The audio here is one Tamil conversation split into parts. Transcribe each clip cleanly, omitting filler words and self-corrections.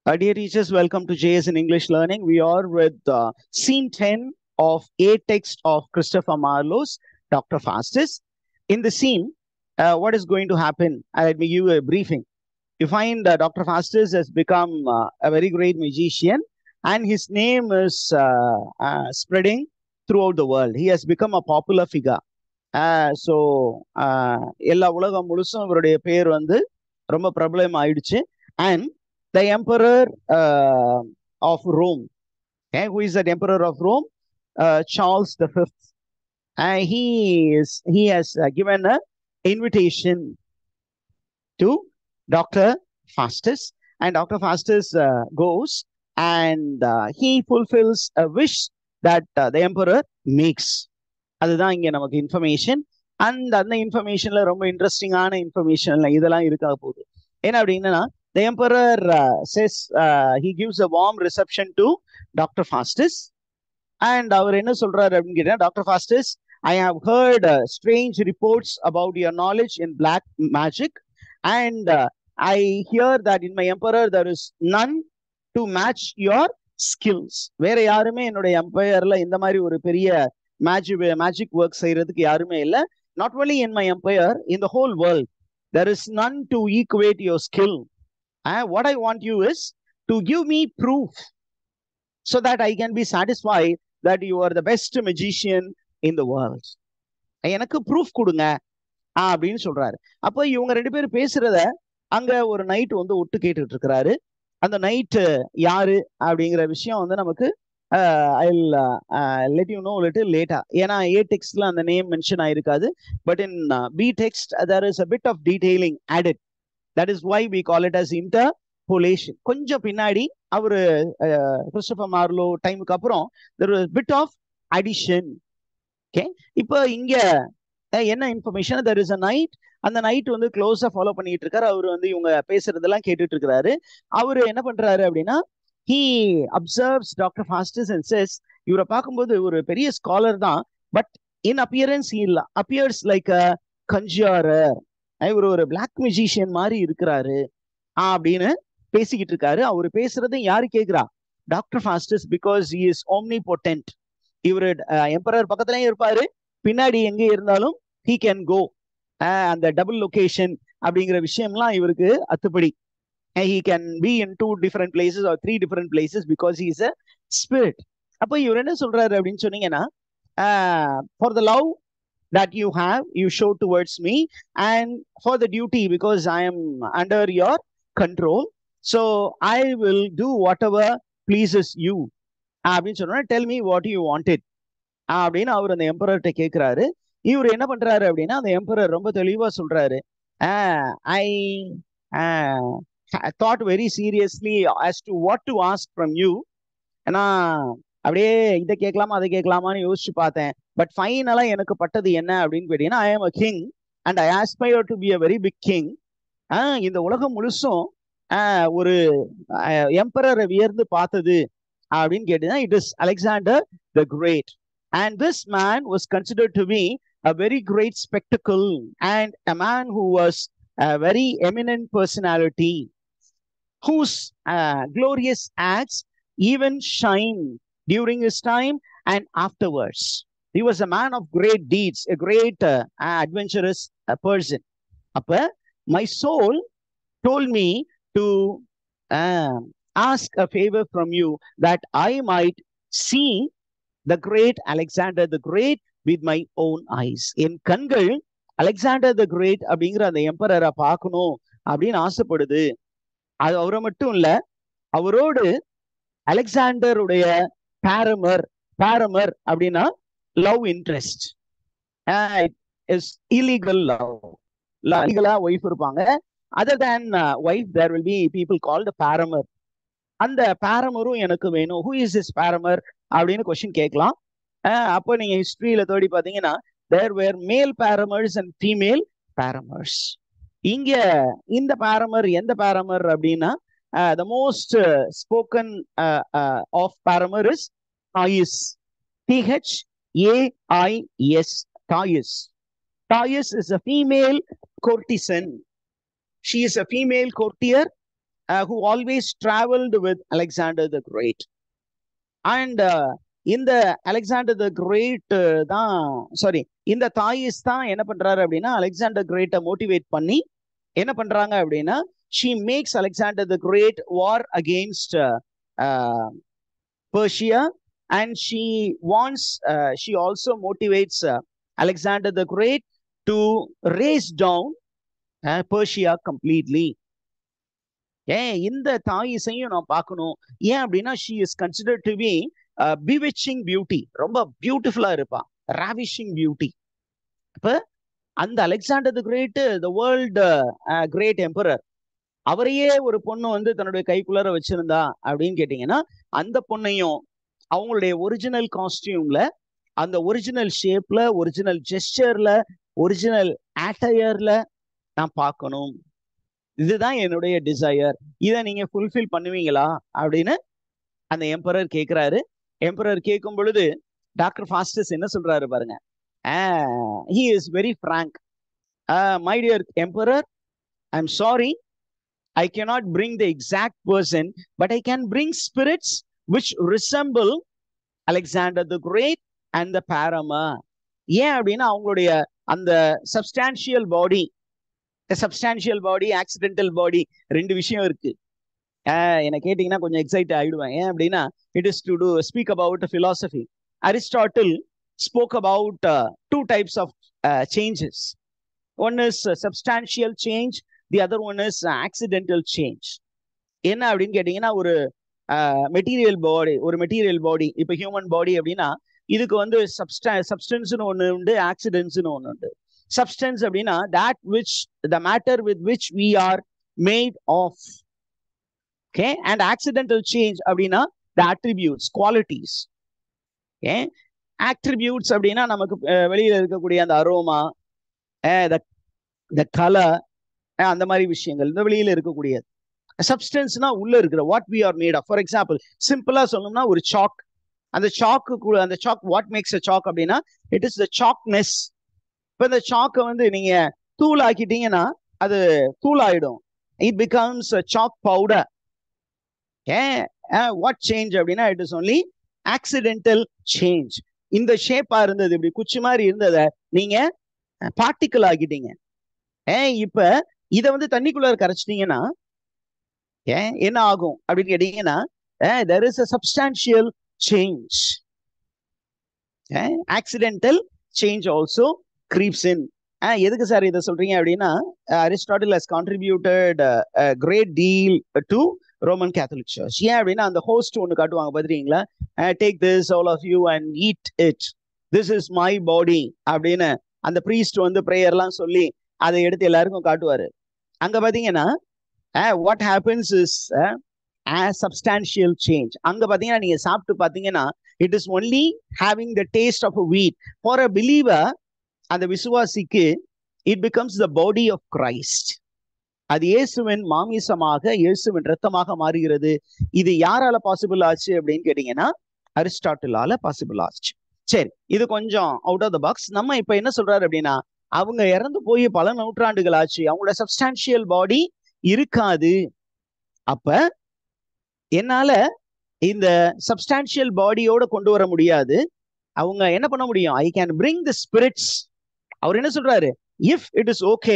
Dear teachers, welcome to JS in English Learning. We are with scene 10 of a text of Christopher Marlowe's Dr. Faustus. In the scene, what is going to happen? Let me give you a briefing. You find Dr. Faustus has become a very great magician, and his name is spreading throughout the world. He has become a popular figure. So எல்லா உலகம் முழுசும் இவருடைய பேர் வந்து ரொம்ப பிரபலம் ஆயிடுச்சு. And the emperor of Rome, who is the emperor of Rome? Charles the Fifth. He has given an invitation to Dr. Faustus, and Dr. Faustus goes and he fulfills a wish that the emperor makes. அதுதான் இங்க நமக்கு இன்ஃபர்மேஷன். அந்த இன்ஃபர்மேஷன்ல ரொம்ப இன்ட்ரெஸ்டிங்கான இன்ஃபர்மேஷன் இதெல்லாம் இருக்க போகுது. என்ன அப்படின்னா, the emperor says he gives a warm reception to Dr. Faustus, and அவர் என்ன சொல்றாரு அப்படின்னு கேட்டா, doctor Faustus, I have heard strange reports about your knowledge in black magic, and I hear that in my emperor there is none to match your skills. வேற யாருமே என்னுடைய எம்பையர்ல இந்த மாதிரி ஒரு பெரிய மேஜிக் ஒர்க் செய்யறதுக்கு யாருமே இல்லை. Not only in my empire, in the whole world, there is none to equate your skill. What I want you is to give me proof so that I can be satisfied that you are the best magician in the world. எனக்கு ப்ரூஃப் கொடுங்க அப்படின்னு சொல்றாரு. அப்போ இவங்க ரெண்டு பேரும் பேசுறத அங்க ஒரு நைட் வந்து ஒட்டு கேட்டுட்டு இருக்கிறாரு. அந்த நைட்டு யாரு அப்படிங்கிற விஷயம் வந்து நமக்கு I'll let you know a little later. ஏன்னா A டெக்ஸ்ட்ல அந்த நேம் மென்ஷன் ஆயிருக்காது. But in B text there is a bit of detailing added. That is why we call it as interpolation. கொஞ்சம் பின்னாடி அவரு கிறிஸ்டோபர் மார்லோ டைமுக்கு அப்புறம் there was a bit of addition. Okay, இப்போ இங்க என்ன information? there is a night. அந்த நைட் வந்து க்ளோஸா ஃபாலோ பண்ணிட்டு இருக்காரு. அவரு வந்து இவங்க பேசுறதெல்லாம் கேட்டுட்டு இருக்கிறாரு. அவரு என்ன பண்றாரு அப்படின்னா, he observes Dr. Faustus and says, இவரை பார்க்கும்போது ஒரு பெரிய ஸ்காலர் தான், but in appearance he appears like a conjurer. இவர் ஒரு பிளாக் மியூசிஷியன் மாதிரி இருக்கிறாரு அப்படின்னு பேசிக்கிட்டு இருக்காரு. அவரு பேசுறது யாரு கேட்கிறா? Doctor Faustus, because he is omnipotent. இவரு எம்பரர் பக்கத்துலயும் இருப்பாரு, பின்னாடி எங்க இருந்தாலும் he can go. அந்த டபுள் லொகேஷன் அப்படிங்கிற விஷயம்லாம் இவருக்கு அத்துப்படி. He can be in 2 different places or 3 different places because he is a spirit. அப்போ இவர் என்ன சொல்றாரு அப்படின்னு சொன்னீங்கன்னா, for the love that you have, you show towards me, and for the duty, because I am under your control, so I will do whatever pleases you. அப்படின்னு சொன்னா, tell me what you wanted அப்படின்னு அவர் அந்த எம்பரர்கிட்ட கேட்கிறாரு. இவர் என்ன பண்றாரு அப்படின்னா, அந்த எம்பரர் ரொம்ப தெளிவா சொல்றாரு, I thought very seriously as to what to ask from you. ஏன்னா அப்படியே இதை கேட்கலாமா அதை கேட்கலாமான்னு யோசிச்சு பார்த்தேன். பட் ஃபைனலா எனக்கு பட்டது என்ன அப்படின்னு கேட்டீங்கன்னா, I am a king and I aspire to be a very big king. இந்த உலகம் முழுசும் ஒரு எம்பரரை வியர்ந்து பார்த்தது அப்படின்னு கேட்டீங்கன்னா, it is Alexander the Great. And this man was considered to be a very great spectacle and a man who was a very eminent personality, whose glorious acts even shine during his time and afterwards. He was a man of great deeds, a great adventurous person. Appa, my soul told me to ask a favor from you that I might see the great Alexander the Great with my own eyes. என் கண்கள் அலெக்சாண்டர் த கிரேட் அப்படிங்கிற அந்த எம்பரரை பார்க்கணும் அப்படின்னு ஆசைப்படுது. அது அவரை மட்டும் இல்ல, அவரோடு அலெக்சாண்டருடைய பாரமர் அப்படின்னா லவ் இன்ட்ரெஸ்ட், இல்லீகல் லவ், லீகலா ஒய்ஃப் இருப்பாங்க. Other than wife there will be people called paramour. அந்த பாரமரும் எனக்கு வேணும். ஹூ இஸ் திஸ் பாரமர் அப்படின்னு கொஸ்டின் கேட்கலாம். அப்போ நீங்க ஹிஸ்டரியில தேடி பார்த்தீங்கன்னா, தேர் வேர் மேல் பாரமர்ஸ் அண்ட் ஃபீமேல் பாரமர்ஸ். இங்க இந்த பாரமர் எந்த பாரமர் அப்படின்னா, the most spoken of paramir is Thais. Thais. Thais. Thais is a female courtesan. She is a female courtier who always traveled with Alexander the Great. And இந்த அலெக்சாண்டர் த கிரேட் தான் சாரி இந்த தாயிஸ் தான் என்ன பண்றாரு அப்படின்னா அலெக்சாண்டர் கிரேட்டை மோட்டிவேட் பண்ணி என்ன பண்றாங்க அப்படின்னா she makes Alexander the Great war against Persia, and she wants she also motivates Alexander the Great to raise down Persia completely. ஏன் இந்த தாயிசையும் நான் பார்க்கணும். ஏன் அப்படின்னா she is considered to be bewitching beauty, ரொம்ப பியூட்டிஃபுல்லா இருப்பா, ravishing beauty. அப்ப அந்த Alexander the great, the world great emperor, அவரையே ஒரு பொண்ணு வந்து தன்னுடைய கைக்குள்ளார வச்சிருந்தா அப்படின்னு கேட்டீங்கன்னா அந்த பொண்ணையும் அவங்களுடைய ஒரிஜினல் காஸ்டியூம்ல, அந்த ஒரிஜினல் ஷேப்ல, ஒரிஜினல் ஜெஸ்டர்ல, ஒரிஜினல் ஆட்டையர்ல நான் பார்க்கணும். இதுதான் என்னுடைய டிசையர். இதை நீங்க ஃபுல்ஃபில் பண்ணுவீங்களா அப்படின்னு அந்த எம்பரர் கேட்கிறாரு. எம்பரர் கேட்கும் பொழுது டாக்டர் ஃபாஸ்டஸ் என்ன சொல்றாரு பாருங்க. he is very frank. My dear emperor, I'm sorry, I cannot bring the exact person, but I can bring spirits which resemble Alexander the Great and the Parama. ஏன் அப்படின்னா அவங்களுடைய அந்த சப்ஸ்டான்ஷியல் பாடி, சப்ஸ்டான்ஷியல் பாடி, ஆக்சிடென்டல் பாடி, ரெண்டு விஷயம் இருக்கு. என்ன கேட்டீங்கன்னா கொஞ்சம் எக்ஸைட் ஆயிடுவேன். ஏன் அப்படின்னா it is to speak about philosophy. Aristotle spoke about two types of changes. One is substantial change, the other one is accidental change. என்ன அப்படின்னு கேட்டீங்கன்னா ஒரு மெட்டீரியல் பாடி, ஒரு மெட்டீரியல் பாடி, இப்போ ஹியூமன் பாடி அப்படின்னா இதுக்கு வந்து சப்ஸ்டன்ஸ்னு ஒன்று உண்டு, ஆக்சிடென்ட்ஸ்னு ஒன்று உண்டு. சப்ஸ்டன்ஸ் அப்படின்னா that which the matter with which we are made of. Okay, and accidental change அப்படின்னா the attributes, qualities. Okay, attributes அப்படின்னா நமக்கு வெளியில இருக்கக்கூடிய அந்த அரோமா, the color, அந்த மாதிரி விஷயங்கள் இந்த வெளியில இருக்கக்கூடியது. சப்ஸ்டன்ஸ்னா உள்ள இருக்கிற what we are made of. For example சிம்பிளா சொல்லணும்னா ஒரு சாக், அந்த சாக்கு, அந்த chalk what makes a chalk அப்படின்னா இட் இஸ் த சாக்னஸ். இப்போ இந்த சாக்கை வந்து நீங்க தூள் ஆக்கிட்டீங்கன்னா அது தூள் ஆயிடும். It becomes chalk powder. What change அப்படின்னா it is only accidental change. இந்த ஷேப்பா இருந்தது, இப்படி குச்சி மாதிரி இருந்ததை நீங்க பார்ட்டிக்கல் ஆக்கிட்டீங்க. இப்ப இதை வந்து தண்ணிக்குள்ள கரைச்சிட்டீங்கன்னா என்ன ஆகும் அப்படின்னு கேட்டீங்கன்னா there is a substantial change. Accidental change also creeps in. எதுக்கு சார் இதை சொல்றீங்க அப்படின்னா Aristotle has contributed a great deal to Roman Catholic Church. ஏன் அப்படின்னா அந்த ஹோஸ்ட் ஒன்று காட்டுவாங்க பாத்தீங்களா, take this all of you and eat it, this is my body அப்படின்னு அந்த priest வந்து பிரேயர்லாம் சொல்லி அதை எடுத்து எல்லாருக்கும் காட்டுவாரு. அங்க பாத்தீங்கன்னா what happens is a substantial change. அங்க பாத்தீங்கன்னா நீங்க சாப்பிட்டு பாத்தீங்கன்னா it is only having the taste of a wheat. For a believer, அந்த விசுவாசிக்கு it becomes the body of Christ. அது இயேசுவின் மாமிசமாக, இயேசுவின் ரத்தமாக மாறுகிறது. இது யாரால பாசிபிள் ஆச்சு அப்படின்னு கேட்டீங்கன்னா அரிஸ்டாட்டிலால பாசிபிள் ஆச்சு. சரி, இது கொஞ்சம் அவுட் ஆஃப் த பாக்ஸ். நம்ம இப்ப என்ன சொல்றாரு அப்படின்னா அவங்க இறந்து போய் பல நூற்றாண்டுகள் ஆச்சு, அவங்களோட சப்ஸ்டான்ஷியல் பாடி இருக்காது. அப்ப என்னால இந்த சப்ஸ்டான்ஷியல் பாடியோட கொண்டு வர முடியாது. அவங்க என்ன பண்ண முடியும்? I can bring the spirits. அவர் என்ன சொல்றாரு? If it is okay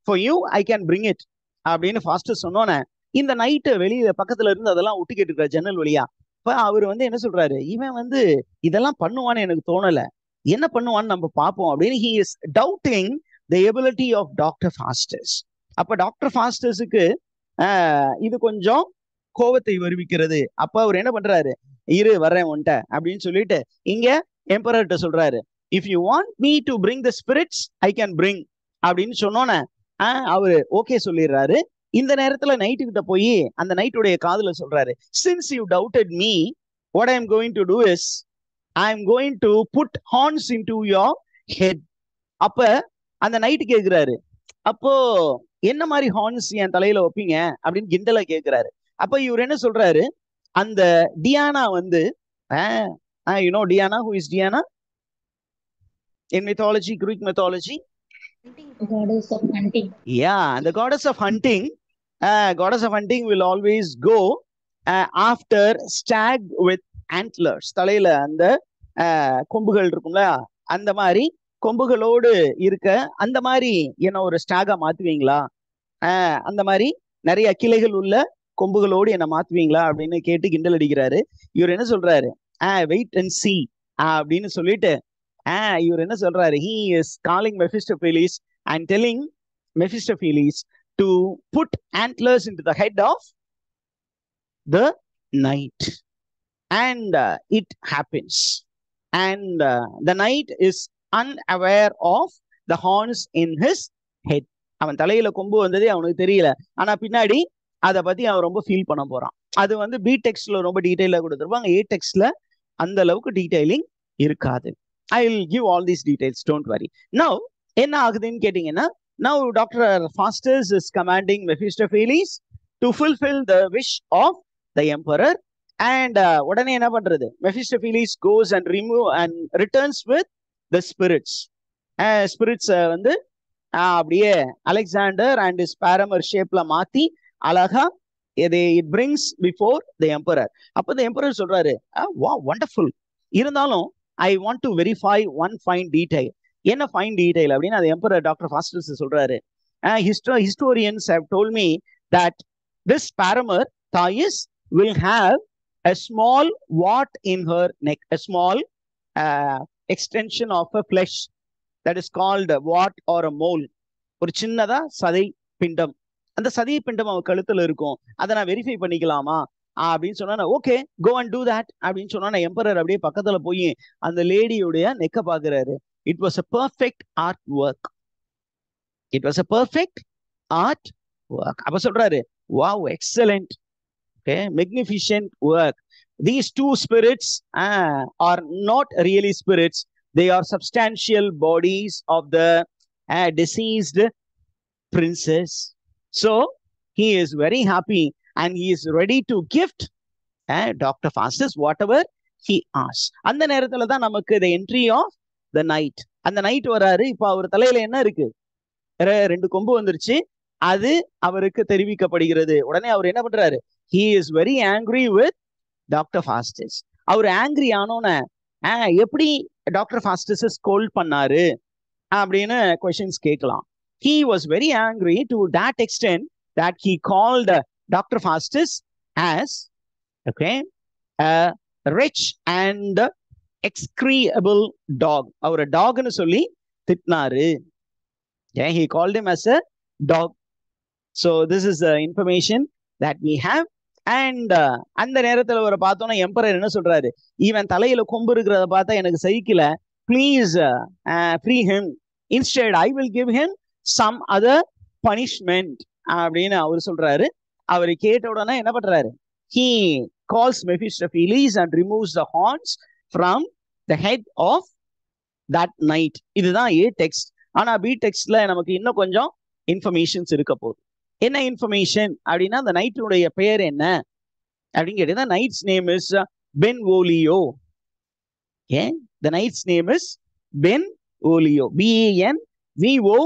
for you I can bring it அப்படின்னு ஃபாஸ்ட் சொன்னோன்னே இந்த நைட்டு வெளியில பக்கத்துல இருந்து அதெல்லாம் ஒட்டி கேட்டு ஜன்னல் வழியா. இப்ப அவர் வந்து என்ன சொல்றாரு, இவன் வந்து இதெல்லாம் பண்ணுவான்னு எனக்கு தோணல, என்ன பண்ணுவான்னு நம்ம பார்ப்போம் அப்படின்னு he is doubting the ability of Dr. Faustus. அப்ப டாக்டர் ஃபாஸ்டஸுக்கு இது கொஞ்சம் கோபத்தை வருவிக்கிறது. அப்ப அவர் என்ன பண்றாரு, இரு வர்றேன் உன்ட்ட அப்படின்னு சொல்லிட்டு இங்க எம்பரர்ட்ட சொல்றாரு, if you want me to bring the spirits I can bring அப்படின்னு சொன்னோன்னே அவரு ஓகே சொல்லிடுறாரு. இந்த நேரத்துல நைட்டு கிட்ட போய் அந்த நைட்டுடைய காதுல சொல்றாரு, since you doubted me what I am going to do is I am going to put horns into your head. அப்ப அந்த நைட்டு கேட்கிறாரு, அப்போ என்ன மாதிரி ஹார்ன்ஸ் என் தலையில வைப்பீங்க அப்படின்னு கிண்டலா கேட்கிறாரு. அப்ப இவர் என்ன சொல்றாரு, அந்த டியானா வந்து you know Diana, who is Diana in mythology, Greek mythology? Goddess of hunting. Yeah, the goddess of hunting. goddess of hunting will always go after stag with antlers. தலையில அந்த கொம்புகள் இருக்கும்ல, அந்த மாதிரி கொம்புகளோடு இருக்க அந்த மாதிரி என்ன ஒரு ஸ்டாகா மாத்துவீங்களா, அந்த மாதிரி நிறைய கிளைகள் உள்ள கொம்புகளோடு என்ன மாத்துவீங்களா அப்படின்னு கேட்டு கிண்டல் அடிக்கிறாரு. இவர் என்ன சொல்றாரு, வெயிட் அண்ட் சி அப்படின்னு சொல்லிட்டு இவர் என்ன சொல்றாரு, he is calling Mephistopheles and telling Mephistopheles to put antlers into the head of the knight. And it happens. And the knight is unaware of the horns in his head. அவன் தலையில கொம்பு வந்ததே அவனுக்கு தெரியல. ஆனா பின்னாடி அதை பத்தி அவன் ரொம்ப ஃபீல் பண்ண போறான். அது வந்து பி டெக்ஸ்ட்ல ரொம்ப டீடைலா கொடுத்துருப்பாங்க, ஏ டெக்ஸ்ட்ல அந்த அளவுக்கு டீடைலிங் இருக்காது. I will give all these details, don't worry. Now என்ன ஆகுதுன்னு கேட்டீங்கன்னா, now doctor Faustus is commanding Mephistopheles to fulfil the wish of the emperor. And உடனே என்ன பண்றது, Mephistopheles goes and remove and returns with the spirits. Spirits வந்து அப்படியே அலெக்சாண்டர் அண்ட் இஸ் பாரமர் ஷேப்ல மாத்தி அழகா it brings before the emperor. அப்போ த எம்பரர் சொல்றாரு, வா வண்டர்ஃபுல், இருந்தாலும் I want to verify one fine detail. என்ன ஃபைன் டீடைல் அப்படின்னு அது எம்பரர் டாக்டர் ஃபாஸ்டர்ஸ் சொல்றாரு. Historians have told me that this paramour Thais will have a small wart in her neck, a small extension of her flesh that is called a wart or a mole. ஒரு சின்னதா சதை பிண்டம், அந்த சதை பிண்டம் அவன் கழுத்துல இருக்கும், அதை நான் வெரிஃபை பண்ணிக்கலாமா அப்படின்னு சொன்னா, okay go and do that அப்படின்னு சொன்னா, எம்பரர் அப்படியே பக்கத்துல போய் அந்த லேடியுடைய நெக்க பாக்குறாரு. It was a perfect art work, it was a perfect art work. அப்ப சொல்றாரு, wow excellent, okay, magnificent work. These two spirits are not really spirits, they are substantial bodies of the deceased princess. So he is very happy and he is ready to gift Dr. Faustus whatever he asks. அந்த நேரத்துல தான் நமக்கு the entry of the knight. அந்த நைட் வராரு. இப்போ அவர் தலையில என்ன இருக்கு, ரெண்டு கொம்பு வந்துருச்சு, அது அவருக்கு தெரிவிக்கப்படுகிறது. உடனே அவர் என்ன பண்றாரு, he is very angry with Dr. Faustus. அவர் ஆங்கிரி ஆனோன்னு எப்படி டாக்டர் ஃபாஸ்டஸ் ஸ்கோல்ட் பண்ணாரு அப்படின்னு கொஸ்டின்ஸ் கேட்கலாம். He was very angry to that extent that he called Dr. Faustus as a rich and execrable dog. அவர் டாக்னு சொல்லி திட்டினாரு. He called him as a dog. So this is the information that we have. And அந்த நேரத்துல ஒரு பார்த்தோம்னா எம்பரர் என்ன சொல்றாரு, இவன் தலையில கொம்பு இருக்கிறத பார்த்தா எனக்கு சகிக்கல, please free him, instead I will give him some other punishment அப்படின்னு அவர் சொல்றாரு. அவர் கேட்ட உடனே என்ன பண்றாரு, he calls Mephistopheles and removes the horns from the head of that knight. இதுதான் ஏ டெக்ஸ்ட். ஆனா பி டெக்ஸ்ட்ல நமக்கு இன்னும் கொஞ்சம் இன்ஃபர்மேஷன்ஸ் இருக்க போகுது. என்ன இன்ஃபர்மேஷன் அப்படின்னா, அந்த நைட்டுடைய பெயர் என்ன அப்படின்னு கேட்டீங்கன்னா, knight's name is Benvolio. The knight's name is Benvolio, Benvolio.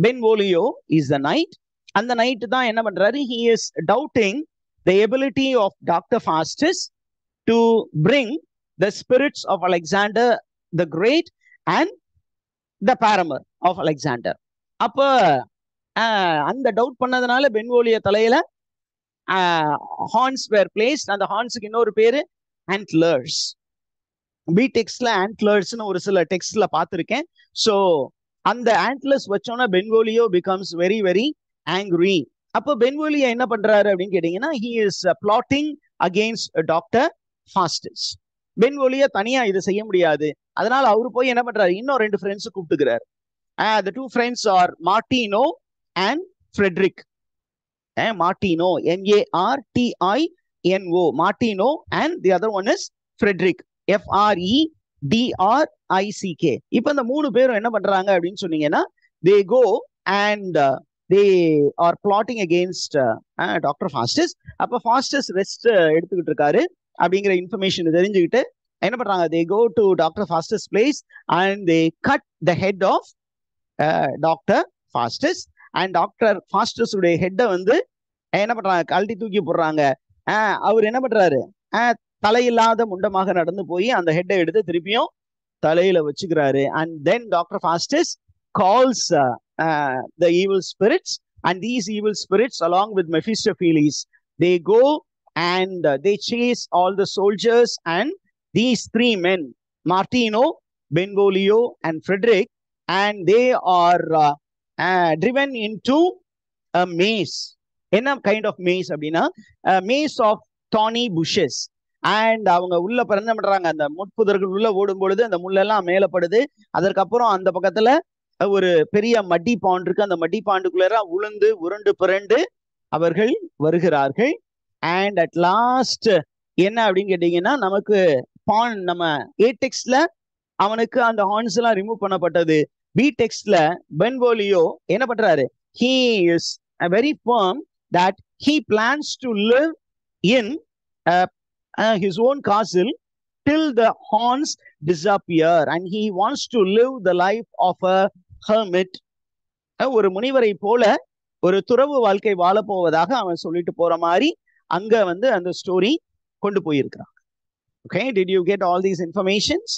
Benvolio is the knight. அந்த நைட் தான் என்ன பண்றாரு, he is doubting the ability of Dr. Faustus to bring the spirits of Alexander the Great and the paramour of Alexander. அப்ப அந்த டவுட் பண்ணதுனால பென்வோலியோ தலையில ஹார்ன்ஸ் வேர் பிளேஸ்ட். அந்த ஹார்ன்ஸுக்கு இன்னொரு பேரு ஆண்ட்லர்ஸ். பி டெக்ஸ்ட்ல ஆண்ட்லர்ஸ்னு ஒரு சில டெக்ஸ்ட்ல பார்த்துருக்கேன். ஸோ அந்த ஆண்ட்லர்ஸ் வச்சோன்னா பென்வோலியோ பிகம்ஸ் வெரி வெரி ஆங்க்ரி. அப்போ பென்வோலியோ என்ன பண்றாரு அப்படின்னு கேட்டீங்கன்னா, he is plotting against doctor Faustus. Benvolio தனியா இதை செய்ய முடியாது, அதனால அவரு போய் என்ன பண்றாரு, இன்னும் ரெண்டு friends கூப்பிட்டுக்கிறாரு. The two friends are Martino and Frederick. Martino, Martino, Martino, and the other one is Frederick, Fredrick. இப்போ இந்த மூணு பேரும் என்ன பண்றாங்க அப்படின்னு சொன்னீங்கன்னா, they go and they are plotting against Dr. Faustus. அப்ப Faustus ரெஸ்ட் எடுத்துக்கிட்டு இருக்காரு அப்படிங்கிற இன்ஃபர்மேஷன் தெரிஞ்சுக்கிட்டு என்ன பண்றாங்க, they go to Dr. Faustus place and they cut the head of Dr. Faustus and doctor Faustus உடைய ஹெட்டை வந்து என்ன பண்றாங்க, கழட்டி தூக்கி போடுறாங்க. அவர் என்ன பண்றாரு, தலையில்லாத முண்டமாக நடந்து போய் அந்த ஹெட்டை எடுத்து திருப்பியும் தலையில வச்சுக்கிறாரு. And then doctor Faustus calls the evil spirits, and these evil spirits along with Mephistopheles, they go and they chase all the soldiers, and these three men, Martino, Benvolio and Frederick, and they are driven into a maze. என்ன கைண்ட் ஆஃப் மேஸ் அப்படின்னா, maze of thorny bushes. And அவங்க உள்ள என்ன பண்றாங்க, அந்த முட்புதர்கள் உள்ள ஓடும் பொழுது அந்த முள்ளெல்லாம் மேலப்படுது. அதற்கப்புறம் அந்த பக்கத்துல ஒரு பெரிய மட்டி பாண்ட் இருக்கு. அந்த மட்டி பாண்டுக்குள்ள உளுந்து உருண்டு புரண்டு அவர்கள் வருகிறார்கள். அண்ட் அட் லாஸ்ட் என்ன அப்படின்னு கேட்டீங்கன்னா, நமக்கு பாண்ட் நம்ம ஏ டெக்ஸ்ட்ல அவனுக்கு அந்த ஹார்ன்ஸ் எல்லாம் ரிமூவ் பண்ணப்பட்டது. பி டெக்ஸ்ட்ல பென்வோலியோ என்ன பண்றாரு, he is very firm that he plans to live in his own castle till the horns disappear, and he wants to live the life of a hermit. ஒரு முனிவரை போல ஒரு துறவு வாழ்க்கை வாழ போவதாக அவன் சொல்லிட்டு போற மாதிரி அங்க வந்து அந்த ஸ்டோரி கொண்டு போயிருக்கிறான். Okay, did you get all these informations?